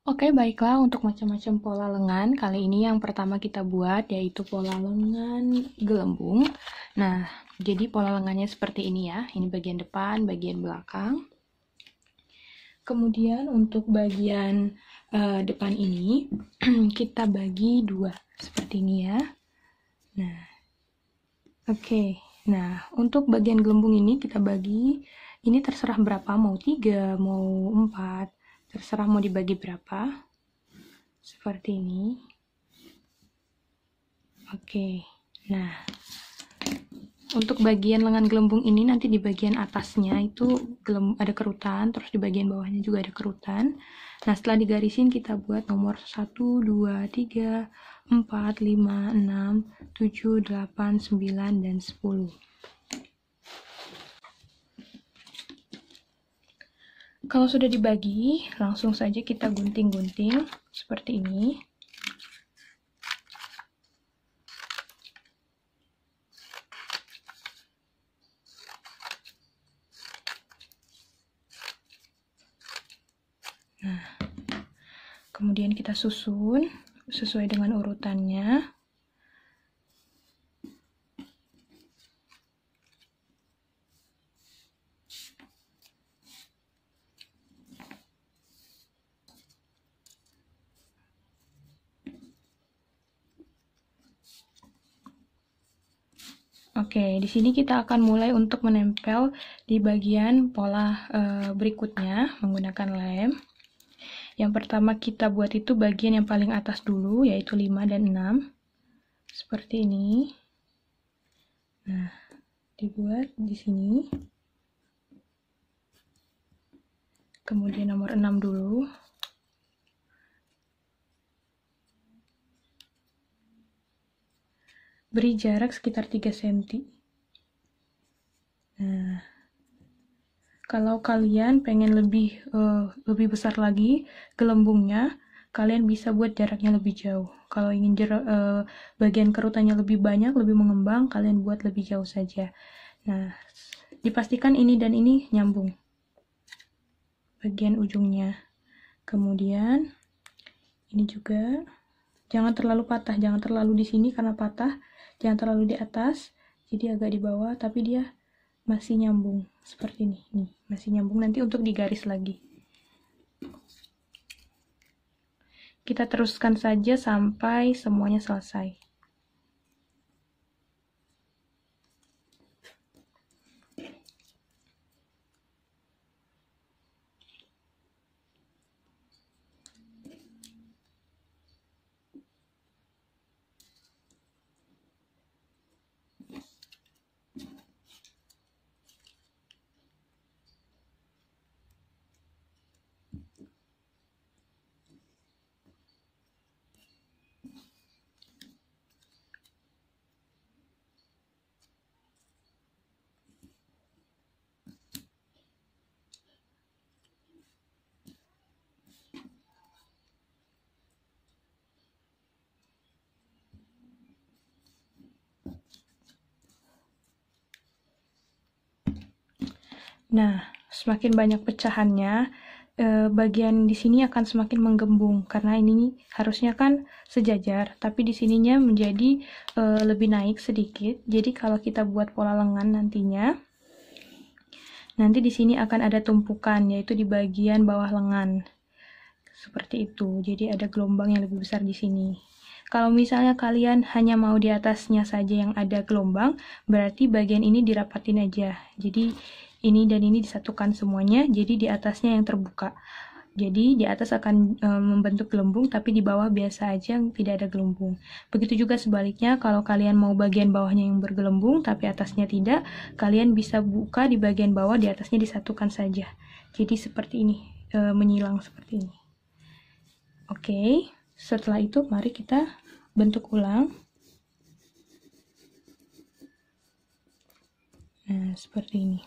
Oke, baiklah untuk macam-macam pola lengan. Kali ini yang pertama kita buat yaitu pola lengan gelembung. Nah, jadi pola lengannya seperti ini ya. Ini bagian depan, bagian belakang. Kemudian untuk bagian depan ini kita bagi dua seperti ini ya. Nah, oke. Nah, untuk bagian gelembung ini kita bagi, ini terserah berapa, mau 3, mau 4, terserah mau dibagi berapa. Seperti ini. Oke. Nah, untuk bagian lengan gelembung ini nanti di bagian atasnya itu ada kerutan, terus di bagian bawahnya juga ada kerutan. Nah, setelah digarisin kita buat nomor 1, 2, 3, 4, 5, 6, 7, 8, 9, dan 10. Kalau sudah dibagi, langsung saja kita gunting-gunting seperti ini. Nah, kemudian kita susun sesuai dengan urutannya. Oke, di sini kita akan mulai untuk menempel di bagian pola berikutnya menggunakan lem. Yang pertama kita buat itu bagian yang paling atas dulu, yaitu 5 dan 6. Seperti ini. Nah, dibuat di sini. Kemudian nomor 6 dulu. Beri jarak sekitar 3 cm. Nah, kalau kalian pengen lebih besar lagi gelembungnya, kalian bisa buat jaraknya lebih jauh. Kalau ingin bagian kerutannya lebih banyak, lebih mengembang, kalian buat lebih jauh saja. Nah, dipastikan ini dan ini nyambung bagian ujungnya. Kemudian ini juga jangan terlalu patah, jangan terlalu di sini karena patah, jangan terlalu di atas, jadi agak di bawah, tapi dia masih nyambung seperti ini. Nih, masih nyambung, nanti untuk digaris lagi. Kita teruskan saja sampai semuanya selesai. Nah, semakin banyak pecahannya, bagian di sini akan semakin menggembung karena ini harusnya kan sejajar, tapi di sininya menjadi lebih naik sedikit. Jadi kalau kita buat pola lengan nantinya, nanti di sini akan ada tumpukan, yaitu di bagian bawah lengan. Seperti itu. Jadi ada gelombang yang lebih besar di sini. Kalau misalnya kalian hanya mau di atasnya saja yang ada gelombang, berarti bagian ini dirapatin aja. Jadi ini dan ini disatukan semuanya, jadi di atasnya yang terbuka. Jadi di atas akan membentuk gelembung, tapi di bawah biasa aja tidak ada gelembung. Begitu juga sebaliknya, kalau kalian mau bagian bawahnya yang bergelembung, tapi atasnya tidak, kalian bisa buka di bagian bawah, di atasnya disatukan saja. Jadi seperti ini, menyilang seperti ini. Oke, setelah itu mari kita bentuk ulang. Nah, seperti ini.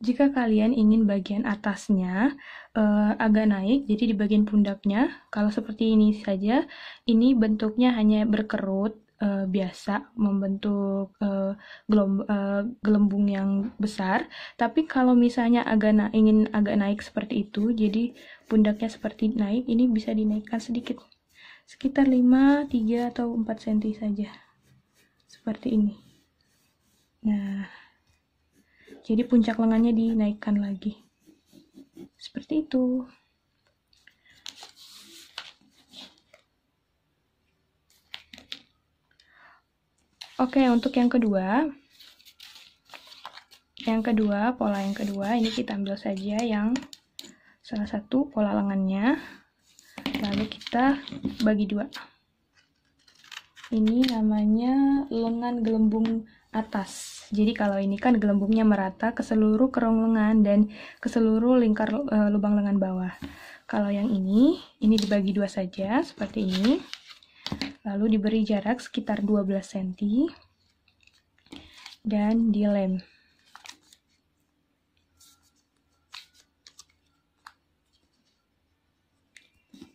Jika kalian ingin bagian atasnya agak naik, jadi di bagian pundaknya, kalau seperti ini saja, ini bentuknya hanya berkerut, biasa membentuk gelembung yang besar. Tapi kalau misalnya ingin agak naik seperti itu, jadi pundaknya seperti naik, ini bisa dinaikkan sedikit, sekitar 5, 3 atau 4 cm saja, seperti ini. Nah, jadi puncak lengannya dinaikkan lagi, seperti itu. Oke, untuk yang kedua, pola yang kedua, ini kita ambil saja yang salah satu pola lengannya, lalu kita bagi dua. Ini namanya lengan gelembung atas. Jadi kalau ini kan gelembungnya merata ke seluruh kerong lengan dan ke seluruh lingkar lubang lengan bawah. Kalau yang ini dibagi dua saja, seperti ini. Lalu diberi jarak sekitar 12 cm dan dilem.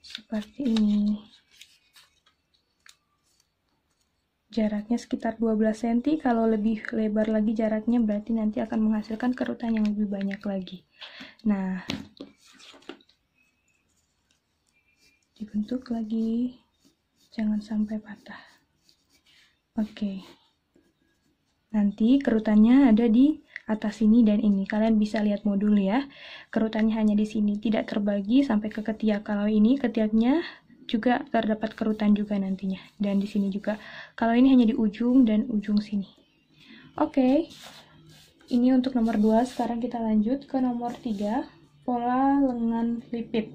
Seperti ini. Jaraknya sekitar 12 cm, kalau lebih lebar lagi jaraknya berarti nanti akan menghasilkan kerutan yang lebih banyak lagi. Nah, dibentuk lagi, jangan sampai patah. Oke. Nanti kerutannya ada di atas ini dan ini. Kalian bisa lihat modul ya. Kerutannya hanya di sini, tidak terbagi sampai ke ketiak. Kalau ini ketiaknya juga terdapat kerutan juga nantinya, dan di sini juga. Kalau ini hanya di ujung dan ujung sini. Oke. Ini untuk nomor 2. Sekarang kita lanjut ke nomor 3, pola lengan lipit.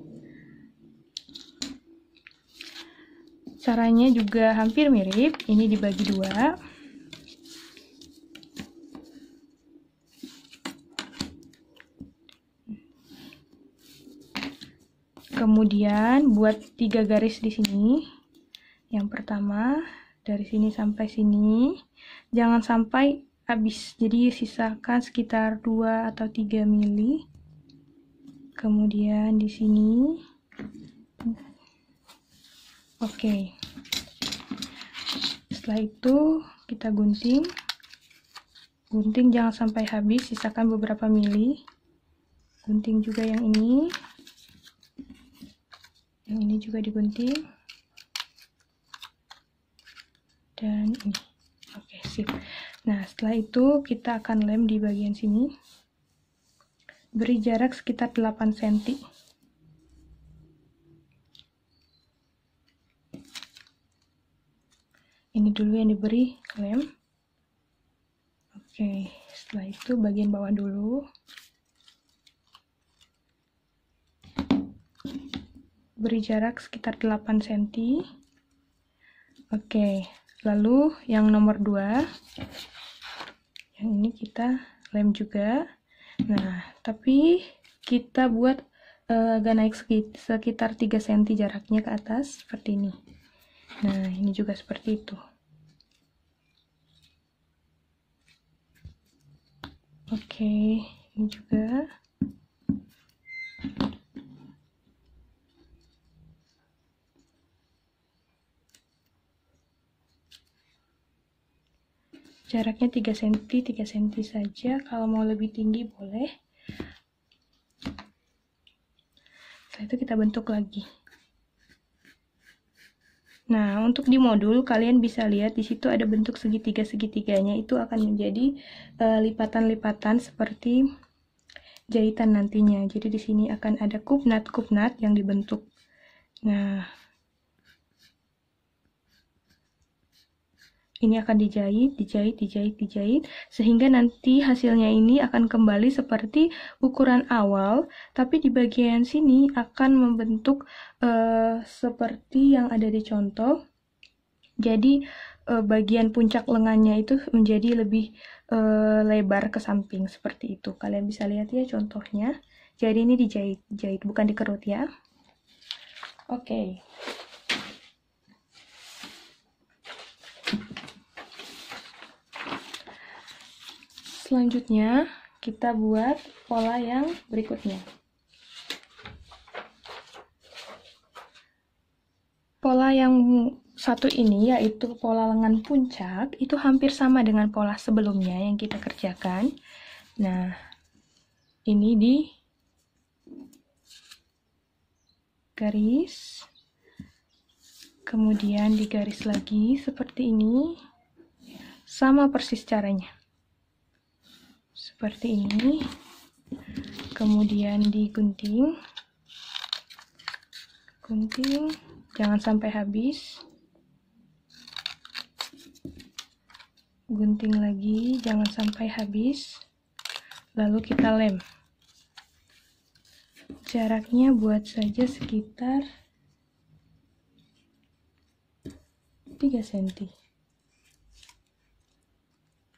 Caranya juga hampir mirip. Ini dibagi dua. Kemudian buat 3 garis di sini. Yang pertama dari sini sampai sini, jangan sampai habis, jadi sisakan sekitar 2 atau 3 mili. Kemudian di sini, oke. Setelah itu kita gunting jangan sampai habis, sisakan beberapa mili. Gunting juga yang ini juga digunting, dan ini. Oke, sip. Nah, setelah itu kita akan lem di bagian sini. Beri jarak sekitar 8 cm. Ini dulu yang diberi lem. Oke, setelah itu bagian bawah dulu. Beri jarak sekitar 8 cm. Oke, lalu yang nomor 2, yang ini kita lem juga. Nah, tapi kita buat agak naik sekitar 3 cm jaraknya ke atas, seperti ini. Nah, ini juga seperti itu. Oke, ini juga. Jaraknya 3 cm saja, kalau mau lebih tinggi boleh. Setelah itu kita bentuk lagi. Nah, untuk di modul kalian bisa lihat di situ ada bentuk segitiga-segitiganya, itu akan menjadi lipatan-lipatan seperti jahitan nantinya. Jadi di sini akan ada kupnat yang dibentuk. Nah, ini akan dijahit sehingga nanti hasilnya ini akan kembali seperti ukuran awal, tapi di bagian sini akan membentuk seperti yang ada di contoh. Jadi bagian puncak lengannya itu menjadi lebih lebar ke samping seperti itu. Kalian bisa lihat ya contohnya. Jadi ini dijahit, bukan dikerut ya. Oke. Selanjutnya, kita buat pola yang berikutnya. Pola yang satu ini, yaitu pola lengan puncak, itu hampir sama dengan pola sebelumnya yang kita kerjakan. Nah, ini di garis, kemudian digaris lagi seperti ini, sama persis caranya. Seperti ini, kemudian digunting, jangan sampai habis. Gunting lagi, jangan sampai habis. Lalu kita lem. Jaraknya buat saja sekitar 3 cm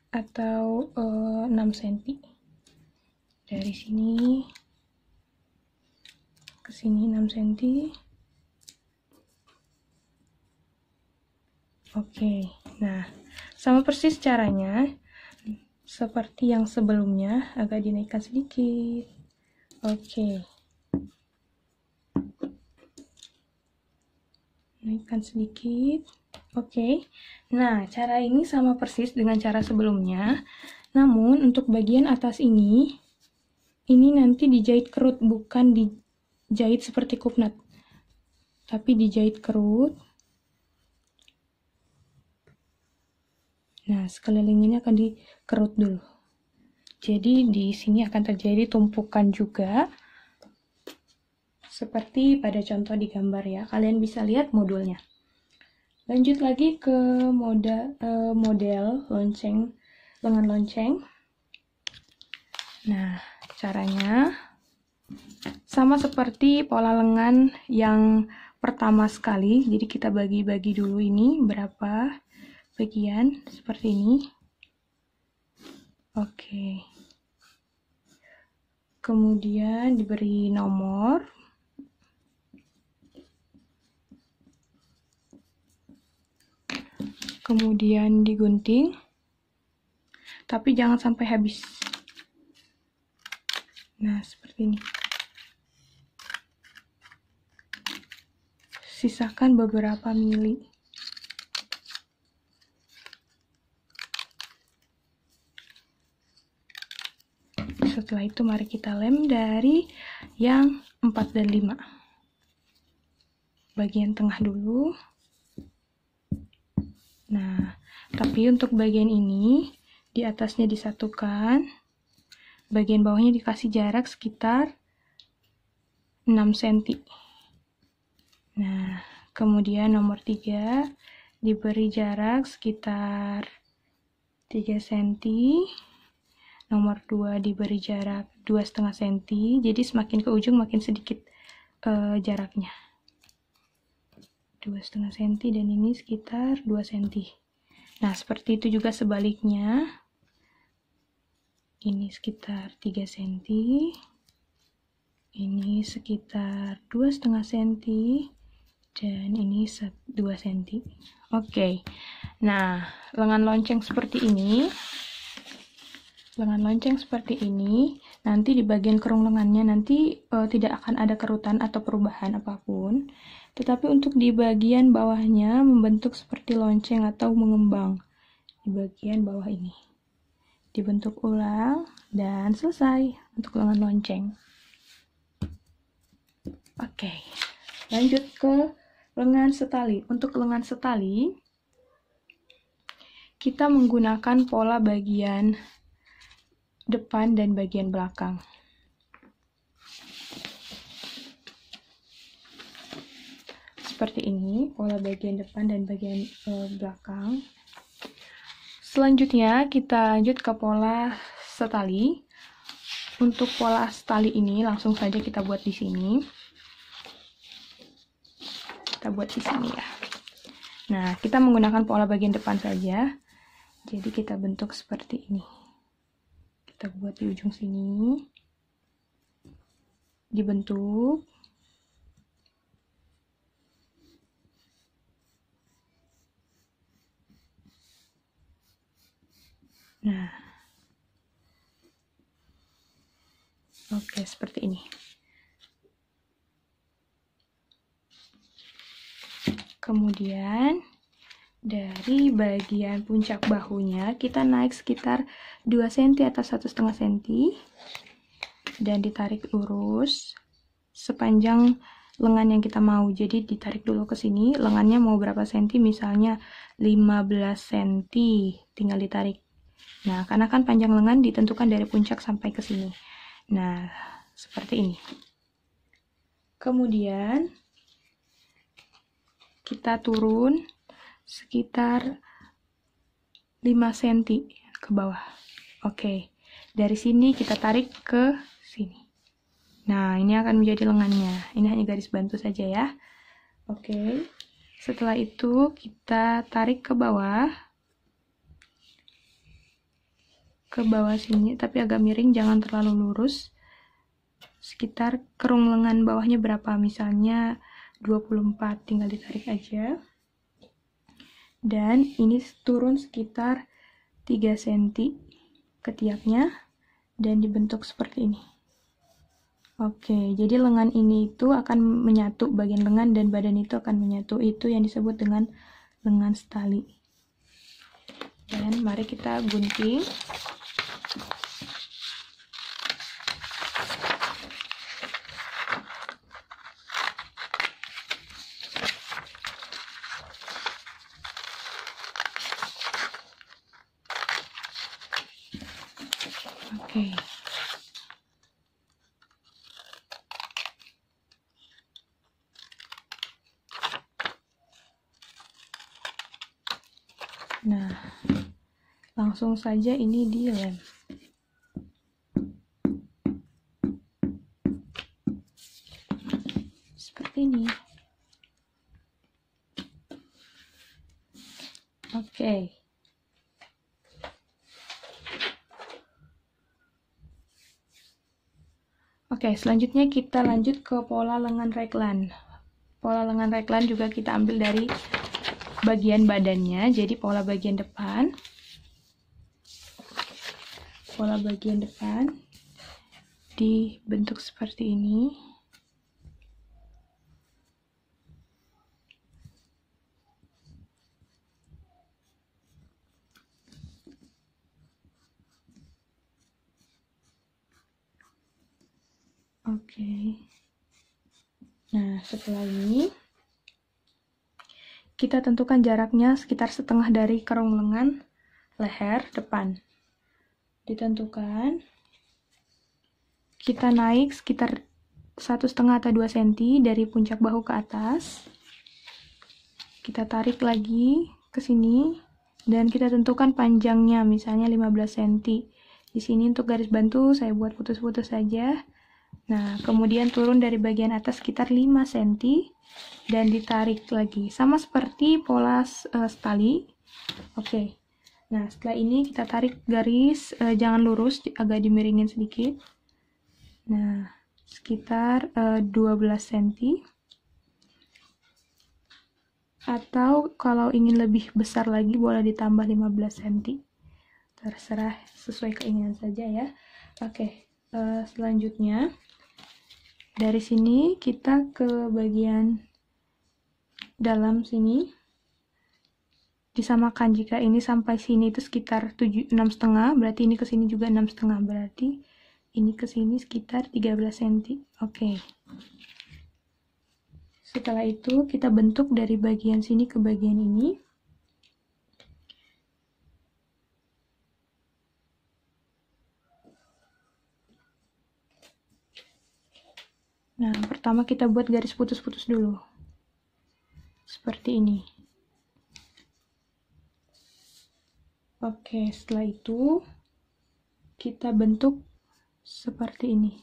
atau 6 cm. Dari sini ke sini 6 cm. Oke, nah sama persis caranya seperti yang sebelumnya, agak dinaikkan sedikit. Oke, naikkan sedikit. Oke, nah cara ini sama persis dengan cara sebelumnya, namun untuk bagian atas ini nanti dijahit kerut, bukan dijahit seperti kupnat, tapi dijahit kerut. Nah, sekeliling ini akan dikerut dulu. Jadi di sini akan terjadi tumpukan juga, seperti pada contoh di gambar ya. Kalian bisa lihat modulnya. Lanjut lagi ke model lonceng, lengan lonceng. Nah, caranya sama seperti pola lengan yang pertama sekali. Jadi kita bagi-bagi dulu ini berapa bagian seperti ini. Oke. Kemudian diberi nomor. Kemudian digunting. Tapi jangan sampai habis. Nah, seperti ini. Sisakan beberapa mili. Setelah itu mari kita lem dari yang 4 dan 5. Bagian tengah dulu. Nah, tapi untuk bagian ini di atasnya disatukan. Bagian bawahnya dikasih jarak sekitar 6 cm. Nah, kemudian nomor 3 diberi jarak sekitar 3 cm. Nomor 2 diberi jarak 2,5 cm, jadi semakin ke ujung makin sedikit jaraknya. 2,5 cm dan ini sekitar 2 cm. Nah, seperti itu juga sebaliknya. Ini sekitar 3 cm. Ini sekitar 2,5 cm. Dan ini 2 cm. Oke. Nah, lengan lonceng seperti ini. Nanti di bagian kerung lengannya nanti tidak akan ada kerutan atau perubahan apapun, tetapi untuk di bagian bawahnya membentuk seperti lonceng atau mengembang di bagian bawah ini. Dibentuk ulang dan selesai untuk lengan lonceng. Oke, lanjut ke lengan setali. Untuk lengan setali kita menggunakan pola bagian depan dan bagian belakang. Seperti ini, pola bagian depan dan bagian belakang. Selanjutnya, kita lanjut ke pola setali. Untuk pola setali ini, langsung saja kita buat di sini. Kita buat di sini ya. Nah, kita menggunakan pola bagian depan saja. Jadi, kita bentuk seperti ini. Kita buat di ujung sini, dibentuk. Nah, oke, seperti ini. Kemudian Dari bagian puncak bahunya kita naik sekitar 2 cm atau 1,5 cm dan ditarik lurus sepanjang lengan yang kita mau. Jadi ditarik dulu ke sini, lengannya mau berapa senti, misalnya 15 cm, tinggal ditarik. Nah, karena kan panjang lengan ditentukan dari puncak sampai ke sini. Nah, seperti ini. Kemudian kita turun sekitar 5 cm ke bawah. Oke. Dari sini kita tarik ke sini. Nah, ini akan menjadi lengannya. Ini hanya garis bantu saja ya. Oke. Setelah itu kita tarik ke bawah. Ke bawah sini, tapi agak miring, jangan terlalu lurus. Sekitar kerung lengan bawahnya berapa? Misalnya 24, tinggal ditarik aja. Dan ini turun sekitar 3 cm ketiaknya dan dibentuk seperti ini. Oke, jadi lengan ini itu akan menyatu, bagian lengan dan badan itu akan menyatu. Itu yang disebut dengan lengan setali. Dan mari kita gunting. Oke. Nah, langsung saja ini dilem. Seperti ini. Oke. Oke, selanjutnya kita lanjut ke pola lengan raglan. Pola lengan raglan juga kita ambil dari bagian badannya, jadi pola bagian depan. Pola bagian depan dibentuk seperti ini. Oke. Nah, setelah ini kita tentukan jaraknya sekitar setengah dari kerung lengan leher depan. Ditentukan. Kita naik sekitar 1,5 atau 2 cm dari puncak bahu ke atas. Kita tarik lagi ke sini dan kita tentukan panjangnya, misalnya 15 cm. Di sini untuk garis bantu saya buat putus-putus saja. Nah, kemudian turun dari bagian atas sekitar 5 cm dan ditarik lagi. Sama seperti pola setali. Oke. Nah, setelah ini kita tarik garis, jangan lurus, agak dimiringin sedikit. Nah, sekitar 12 cm. Atau kalau ingin lebih besar lagi boleh ditambah 15 cm. Terserah, sesuai keinginan saja ya. Oke, selanjutnya dari sini kita ke bagian dalam sini. Disamakan, jika ini sampai sini itu sekitar 6,5, berarti ini ke sini juga 6,5, berarti ini ke sini sekitar 13 cm. Oke. Setelah itu kita bentuk dari bagian sini ke bagian ini. Nah, pertama kita buat garis putus-putus dulu. Seperti ini. Oke, setelah itu kita bentuk seperti ini.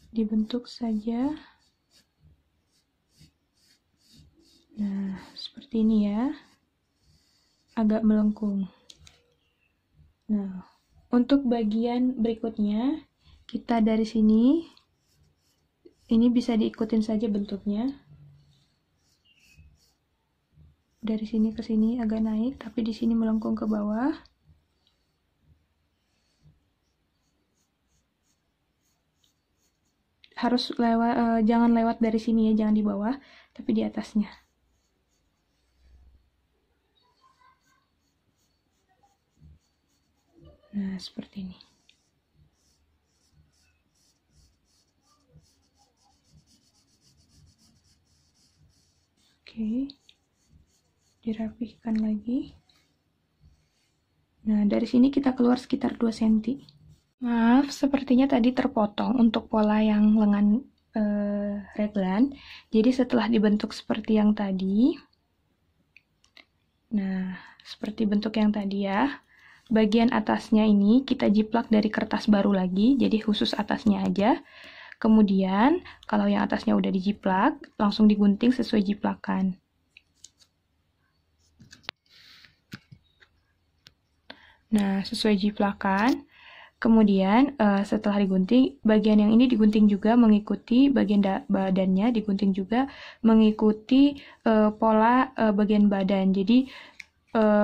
Dibentuk saja. Nah, seperti ini ya. Agak melengkung. Nah, untuk bagian berikutnya, kita dari sini, ini bisa diikutin saja bentuknya. Dari sini ke sini agak naik, tapi di sini melengkung ke bawah. Harus lewat, jangan lewat dari sini ya, jangan di bawah, tapi di atasnya. Nah, seperti ini. Oke, dirapihkan lagi. Nah, dari sini kita keluar sekitar 2 cm. Maaf, sepertinya tadi terpotong untuk pola yang lengan raglan. Jadi setelah dibentuk seperti yang tadi, nah, seperti bentuk yang tadi ya, bagian atasnya ini kita jiplak dari kertas baru lagi, jadi khusus atasnya aja. Kemudian, kalau yang atasnya udah dijiplak, langsung digunting sesuai jiplakan. Nah, sesuai jiplakan. Kemudian, setelah digunting, bagian yang ini digunting juga mengikuti bagian badannya, digunting juga mengikuti pola bagian badan. Jadi,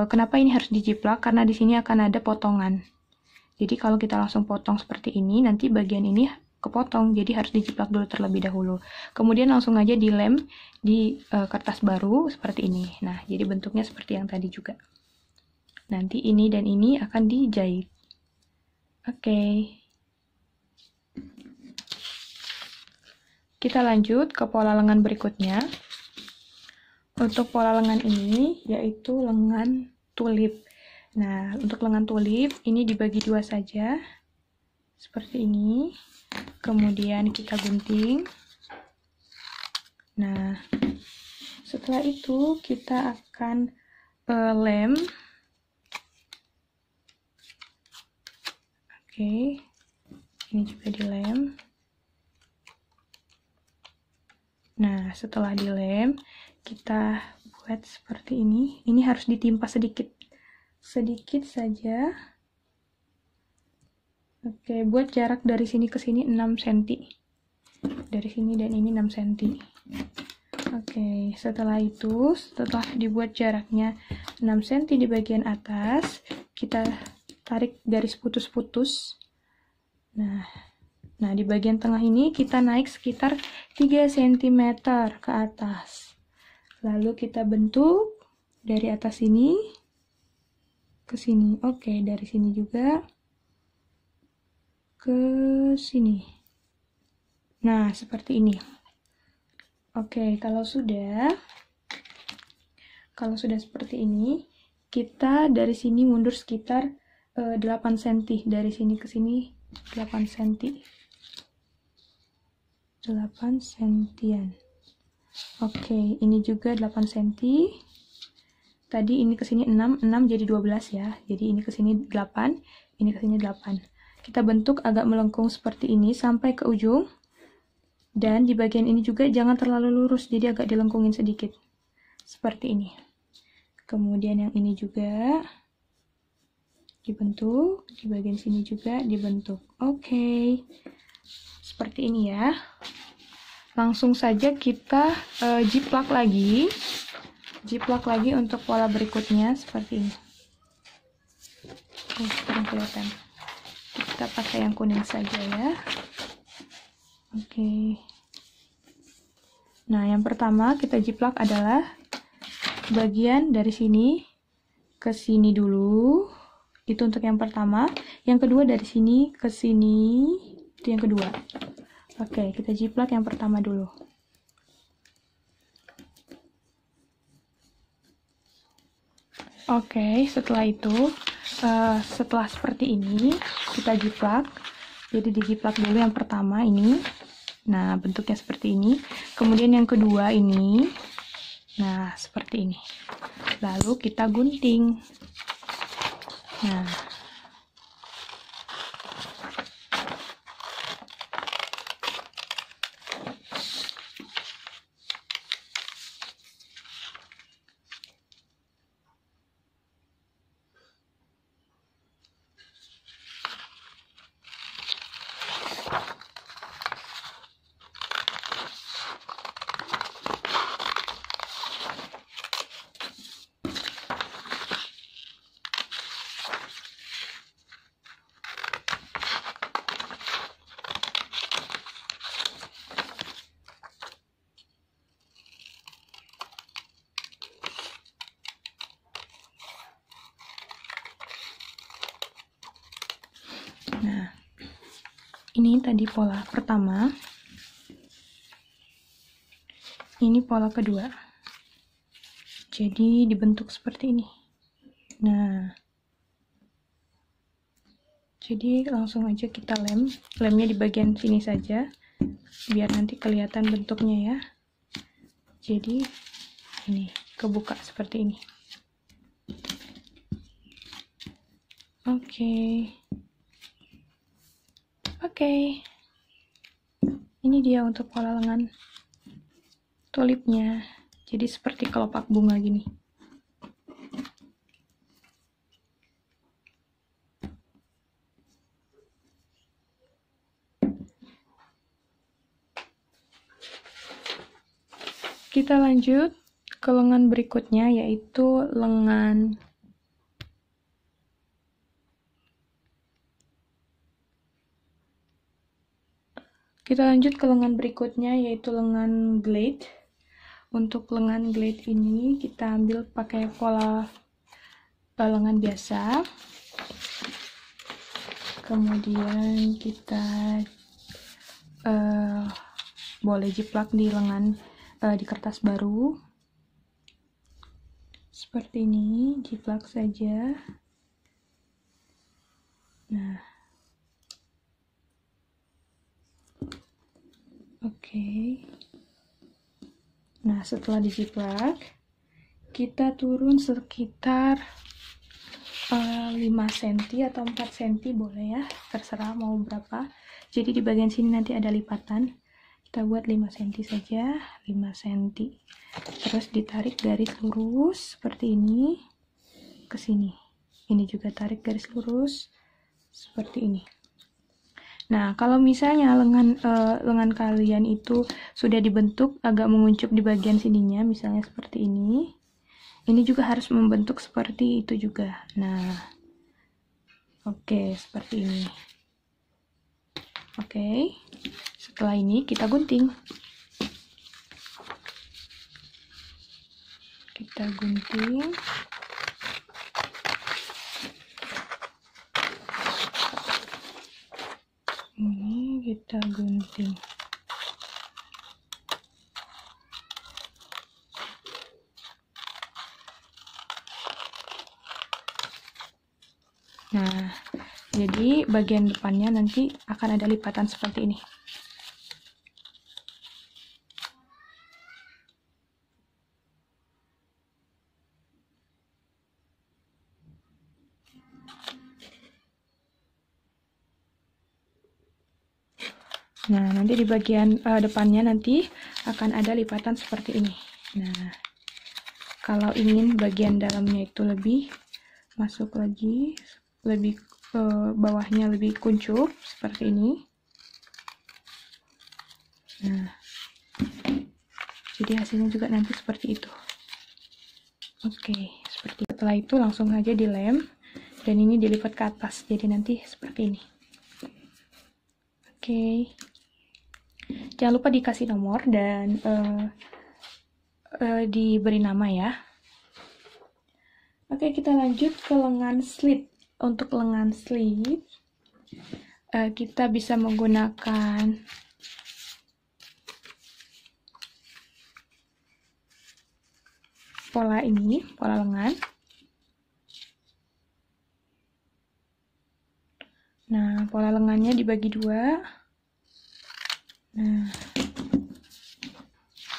kenapa ini harus dijiplak? Karena di sini akan ada potongan. Jadi, kalau kita langsung potong seperti ini, nanti bagian ini kepotong, jadi harus dijiplak dulu terlebih dahulu. Kemudian langsung aja dilem di kertas baru seperti ini. Nah, jadi bentuknya seperti yang tadi juga. Nanti ini dan ini akan dijahit. Oke. Kita lanjut ke pola lengan berikutnya. Untuk pola lengan ini yaitu lengan tulip. Nah, untuk lengan tulip ini dibagi dua saja. Seperti ini. Kemudian kita gunting. Nah, setelah itu kita akan lem. Oke, ini juga dilem. Nah, setelah dilem, kita buat seperti ini. Ini harus ditimpa sedikit saja. Oke, buat jarak dari sini ke sini 6 cm. Dari sini dan ini 6 cm. Oke, setelah itu, setelah dibuat jaraknya 6 cm di bagian atas, kita tarik garis putus-putus. Nah, di bagian tengah ini kita naik sekitar 3 cm ke atas. Lalu kita bentuk dari atas sini ke sini. Oke, dari sini juga ke sini. Nah, seperti ini. Oke, kalau sudah seperti ini, kita dari sini mundur sekitar 8 cm. Dari sini ke sini 8 cm. 8 cm. Oke, ini juga 8 cm. Tadi ini ke sini 6 jadi 12 ya. Jadi ini ke sini 8, ini ke sini 8. Kita bentuk agak melengkung seperti ini sampai ke ujung. Dan di bagian ini juga jangan terlalu lurus, jadi agak dilengkungin sedikit. Seperti ini. Kemudian yang ini juga dibentuk, di bagian sini juga dibentuk. Oke. Seperti ini ya. Langsung saja kita jiplak lagi. Jiplak lagi untuk pola berikutnya seperti ini. Kurang kelihatan. Kita pakai yang kuning saja ya. Oke. Nah, yang pertama kita jiplak adalah bagian dari sini ke sini dulu. Itu untuk yang pertama. Yang kedua dari sini ke sini. Itu yang kedua. Oke, kita jiplak yang pertama dulu. Oke, setelah itu, setelah seperti ini, kita jiplak. Jadi dijiplak dulu yang pertama ini. Nah, bentuknya seperti ini. Kemudian yang kedua ini. Nah, seperti ini. Lalu kita gunting. Nah. tadi pola pertama, ini pola kedua. Jadi dibentuk seperti ini. Nah, jadi langsung aja kita lemnya di bagian sini saja, biar nanti kelihatan bentuknya ya. Jadi ini kebuka seperti ini. Oke. Ini dia untuk pola lengan tulipnya. Jadi seperti kelopak bunga gini. Kita lanjut ke lengan berikutnya, yaitu lengan glade. Untuk lengan glade ini kita ambil pakai pola lengan biasa. Kemudian kita boleh jiplak di lengan di kertas baru seperti ini, jiplak saja. Nah, oke. Nah, setelah dijiplak, kita turun sekitar 5 cm atau 4 cm boleh ya, terserah mau berapa. Jadi di bagian sini nanti ada lipatan, kita buat 5 cm saja, 5 cm. Terus ditarik garis lurus seperti ini ke sini. Ini juga tarik garis lurus seperti ini. Nah, kalau misalnya lengan kalian itu sudah dibentuk agak menguncup di bagian sininya, misalnya seperti ini juga harus membentuk seperti itu juga. Nah, oke, seperti ini. Oke, setelah ini kita gunting. Ini kita gunting. Nah, jadi bagian depannya nanti akan ada lipatan seperti ini. Nah, nanti di bagian depannya nanti akan ada lipatan seperti ini. Nah, kalau ingin bagian dalamnya itu lebih masuk lagi, lebih bawahnya lebih kuncup seperti ini. Nah, jadi hasilnya juga nanti seperti itu. Oke, seperti itu. Setelah itu langsung aja dilem dan ini dilipat ke atas, jadi nanti seperti ini. Oke, jangan lupa dikasih nomor dan diberi nama ya. Oke, kita lanjut ke lengan slit. Untuk lengan slit, kita bisa menggunakan pola ini, pola lengan. Nah, pola lengannya dibagi dua. Nah,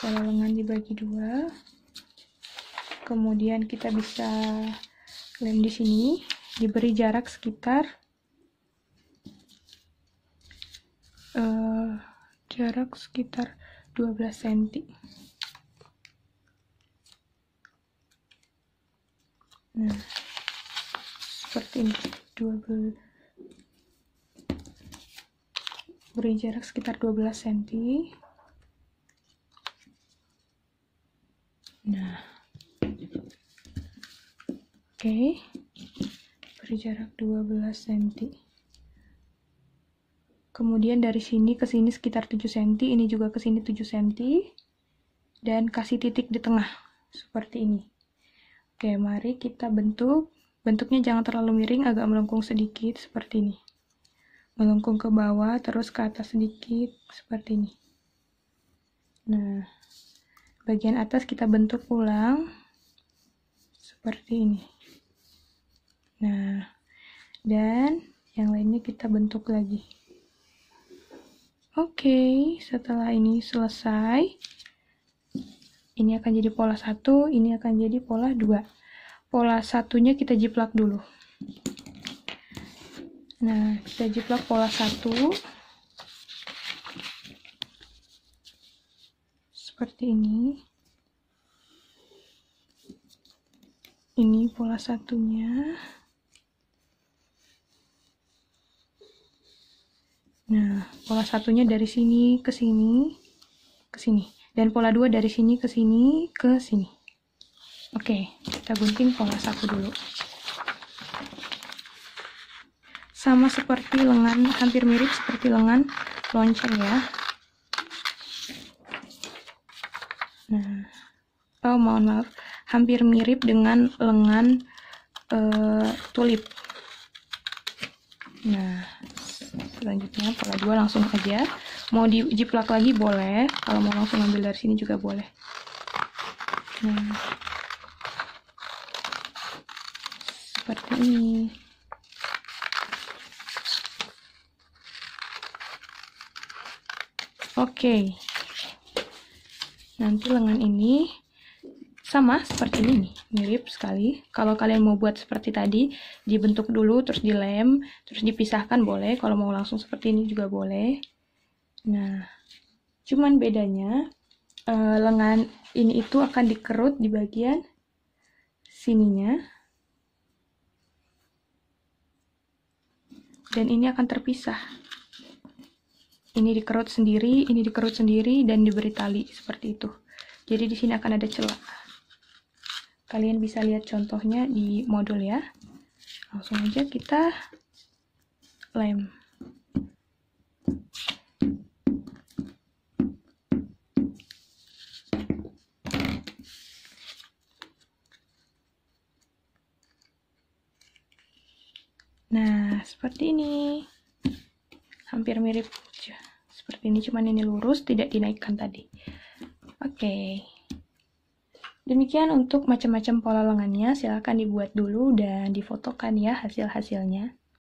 pola lengan dibagi dua. Kemudian kita bisa lem di sini, diberi jarak sekitar 12 cm. Nah, seperti ini, beri jarak sekitar 12 cm. Nah, oke, beri jarak 12 cm. Kemudian dari sini ke sini sekitar 7 cm, ini juga ke sini 7 cm, dan kasih titik di tengah seperti ini. Oke, mari kita bentuk. Bentuknya jangan terlalu miring, agak melengkung sedikit seperti ini. melengkung ke bawah, terus ke atas sedikit, seperti ini. Nah, bagian atas kita bentuk ulang, seperti ini. Nah, dan yang lainnya kita bentuk lagi. Oke, setelah ini selesai, ini akan jadi pola 1, ini akan jadi pola 2. Pola satunya kita jiplak dulu. Nah, kita jiplak pola 1. Seperti ini. Ini pola satunya. Nah, pola satunya dari sini ke sini, ke sini. Dan pola 2 dari sini ke sini, ke sini. Oke, kita gunting pola 1 dulu. Sama seperti lengan, hampir mirip seperti lengan lonceng ya. Nah, oh mohon maaf, hampir mirip dengan lengan tulip. Nah, selanjutnya pola 2 langsung aja. Mau dijiplak lagi boleh, kalau mau langsung ambil dari sini juga boleh. Nah, seperti ini. Oke. Nanti lengan ini sama seperti ini, mirip sekali. Kalau kalian mau buat seperti tadi, dibentuk dulu, terus dilem, terus dipisahkan boleh. Kalau mau langsung seperti ini juga boleh. Nah, cuman bedanya lengan ini itu akan dikerut di bagian sininya. Dan ini akan terpisah. Ini dikerut sendiri, ini dikerut sendiri, dan diberi tali seperti itu. Jadi di sini akan ada celah. Kalian bisa lihat contohnya di modul ya. Langsung aja kita lem. Nah, seperti ini. Hampir mirip seperti ini, cuman ini lurus, tidak dinaikkan tadi. Oke. Demikian untuk macam-macam pola lengannya, silahkan dibuat dulu dan difotokan ya hasil-hasilnya.